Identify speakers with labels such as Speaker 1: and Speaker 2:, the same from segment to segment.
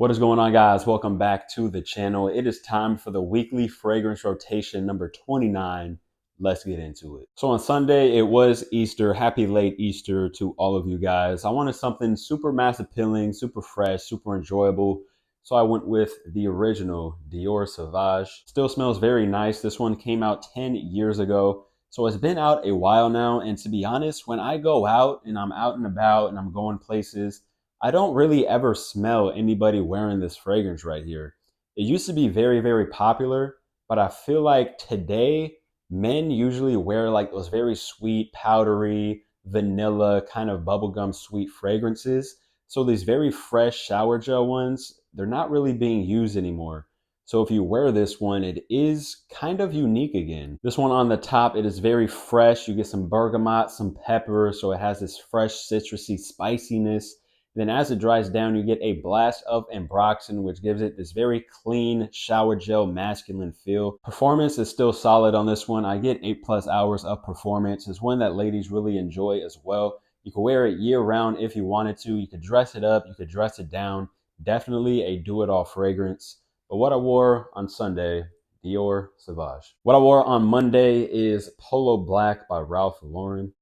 Speaker 1: What is going on, guys? Welcome back to the channel. It is time for the weekly fragrance rotation number 29. Let's get into it. So on Sunday, it was Easter. Happy late Easter to all of you guys. I wanted something super mass appealing, super fresh, super enjoyable. So I went with the original Dior Sauvage. Still smells very nice. This one came out 10 years ago. So it's been out a while now. And to be honest, when I go out and I'm out and about and I'm going places, I don't really ever smell anybody wearing this fragrance right here. It used to be very, very popular, but I feel like today men usually wear like those very sweet, powdery, vanilla kind of bubblegum sweet fragrances. So these very fresh shower gel ones, they're not really being used anymore. So if you wear this one, it is kind of unique again. This one on the top, it is very fresh. You get some bergamot, some pepper, so it has this fresh citrusy spiciness. Then as it dries down, you get a blast of ambroxan, which gives it this very clean shower gel masculine feel. Performance is still solid on this one. I get 8+ hours of performance. It's one that ladies really enjoy as well. You can wear it year round if you wanted to. You could dress it up, you could dress it down. Definitely a do-it-all fragrance. But what I wore on Sunday, Dior Sauvage. What I wore on Monday is Polo Black by Ralph Lauren.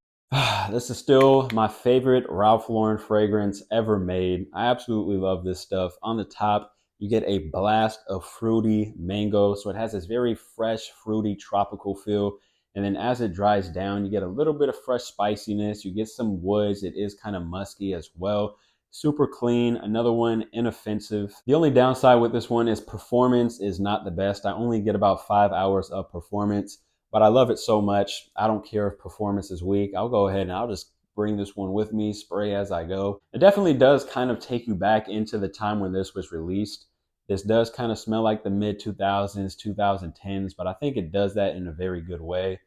Speaker 1: This is still my favorite Ralph Lauren fragrance ever made. I absolutely love this stuff. On the top, you get a blast of fruity mango. So it has this very fresh, fruity, tropical feel. And then as it dries down, you get a little bit of fresh spiciness. You get some woods. It is kind of musky as well. Super clean. Another one, inoffensive. The only downside with this one is performance is not the best. I only get about 5 hours of performance. But I love it so much. I don't care if performance is weak. I'll go ahead and I'll just bring this one with me, spray as I go. It definitely does kind of take you back into the time when this was released. This does kind of smell like the mid 2000s, 2010s, but I think it does that in a very good way.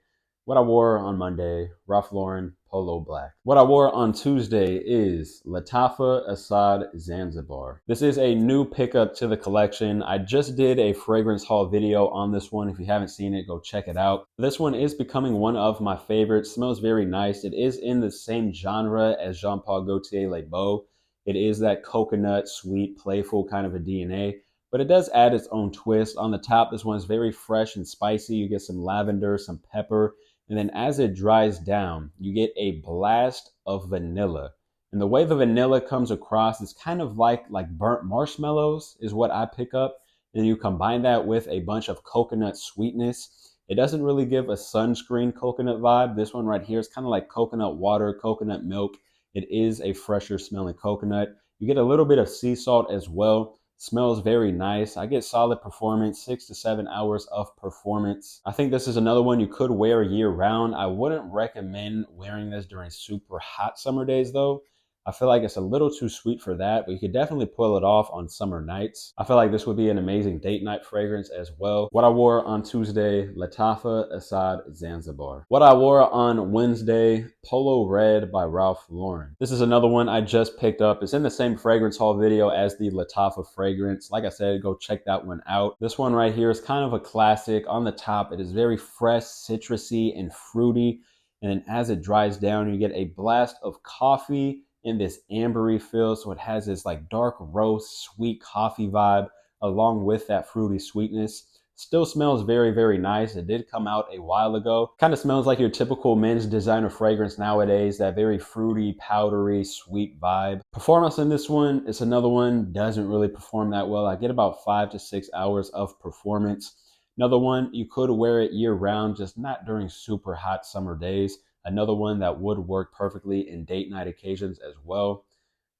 Speaker 1: What I wore on Monday, Ralph Lauren Polo Black. What I wore on Tuesday is Lattafa Assad Zanzibar. This is a new pickup to the collection. I just did a fragrance haul video on this one. If you haven't seen it, go check it out. This one is becoming one of my favorites. Smells very nice. It is in the same genre as Jean Paul Gaultier Les Beaux. It is that coconut, sweet, playful kind of a DNA. But it does add its own twist. On the top, this one is very fresh and spicy. You get some lavender, some pepper. And then as it dries down, you get a blast of vanilla. And the way the vanilla comes across is kind of like burnt marshmallows is what I pick up. And you combine that with a bunch of coconut sweetness. It doesn't really give a sunscreen coconut vibe. This one right here is kind of like coconut water, coconut milk. It is a fresher smelling coconut. You get a little bit of sea salt as well. Smells very nice. I get solid performance, 6 to 7 hours of performance. I think this is another one you could wear year round. I wouldn't recommend wearing this during super hot summer days though. I feel like it's a little too sweet for that, but you could definitely pull it off on summer nights. I feel like this would be an amazing date night fragrance as well. What I wore on Tuesday, Lattafa Assad Zanzibar. What I wore on Wednesday, Polo Red by Ralph Lauren. This is another one I just picked up. It's in the same fragrance haul video as the Lattafa fragrance. Like I said, go check that one out. This one right here is kind of a classic. On the top, it is very fresh, citrusy, and fruity. And then as it dries down, you get a blast of coffee in this ambery feel. So it has this like dark roast, sweet coffee vibe along with that fruity sweetness. Still smells very, very nice. It did come out a while ago. Kind of smells like your typical men's designer fragrance nowadays, that very fruity, powdery, sweet vibe. Performance in this one, it's another one, doesn't really perform that well. I get about 5 to 6 hours of performance. Another one, you could wear it year round, just not during super hot summer days. Another one that would work perfectly in date night occasions as well.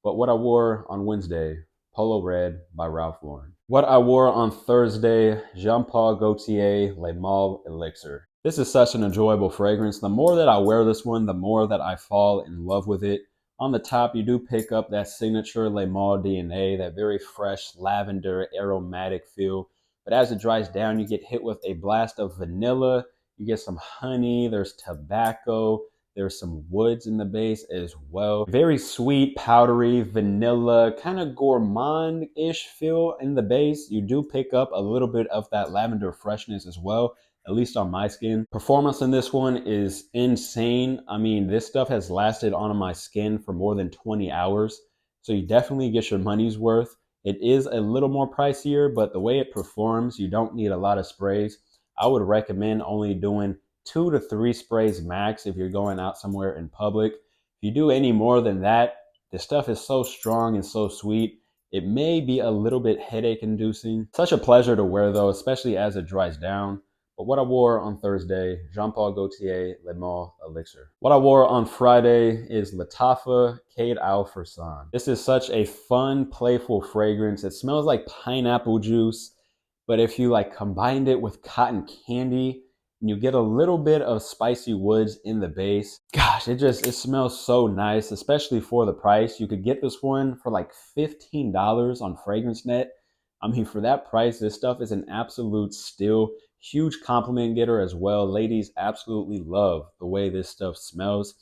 Speaker 1: But what I wore on Wednesday, Polo Red by Ralph Lauren. What I wore on Thursday, Jean Paul Gaultier Les Mauve Elixir. This is such an enjoyable fragrance. The more that I wear this one, the more that I fall in love with it. On the top, you do pick up that signature Les Mauve DNA, that very fresh lavender aromatic feel. But as it dries down, you get hit with a blast of vanilla. You get some honey, there's tobacco, there's some woods in the base as well. Very sweet, powdery, vanilla, kind of gourmand-ish feel in the base. You do pick up a little bit of that lavender freshness as well, at least on my skin. Performance in this one is insane. I mean, this stuff has lasted on my skin for more than 20 hours. So you definitely get your money's worth. It is a little more pricier, but the way it performs, you don't need a lot of sprays. I would recommend only doing 2 to 3 sprays max if you're going out somewhere in public. If you do any more than that, the stuff is so strong and so sweet, it may be a little bit headache inducing. Such a pleasure to wear though, especially as it dries down. But what I wore on Thursday, Jean Paul Gaultier Le Male Elixir. What I wore on Friday is Lattafa Cade Au Fursan. This is such a fun, playful fragrance. It smells like pineapple juice, but if you like combined it with cotton candy, and you get a little bit of spicy woods in the base. Gosh, it smells so nice, especially for the price. You could get this one for like $15 on FragranceNet. I mean, for that price, this stuff is an absolute steal. Huge compliment getter as well. Ladies absolutely love the way this stuff smells.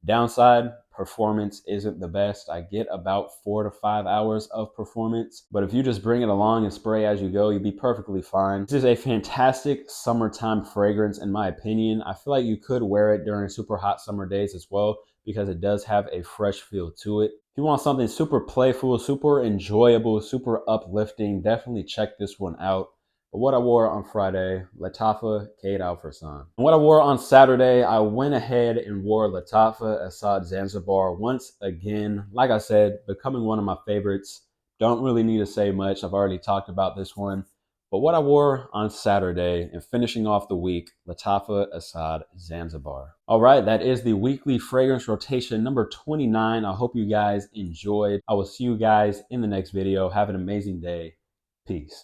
Speaker 1: Downside, performance isn't the best. I get about 4 to 5 hours of performance, but if you just bring it along and spray as you go, you'll be perfectly fine. This is a fantastic summertime fragrance in my opinion. I feel like you could wear it during super hot summer days as well because it does have a fresh feel to it. If you want something super playful, super enjoyable, super uplifting, definitely check this one out. But what I wore on Friday, Lattafa Cade Au Fursan. And what I wore on Saturday, I went ahead and wore Lattafa Assad Zanzibar once again. Like I said, becoming one of my favorites. Don't really need to say much. I've already talked about this one. But what I wore on Saturday and finishing off the week, Lattafa Assad Zanzibar. All right, that is the weekly fragrance rotation number 29. I hope you guys enjoyed. I will see you guys in the next video. Have an amazing day. Peace.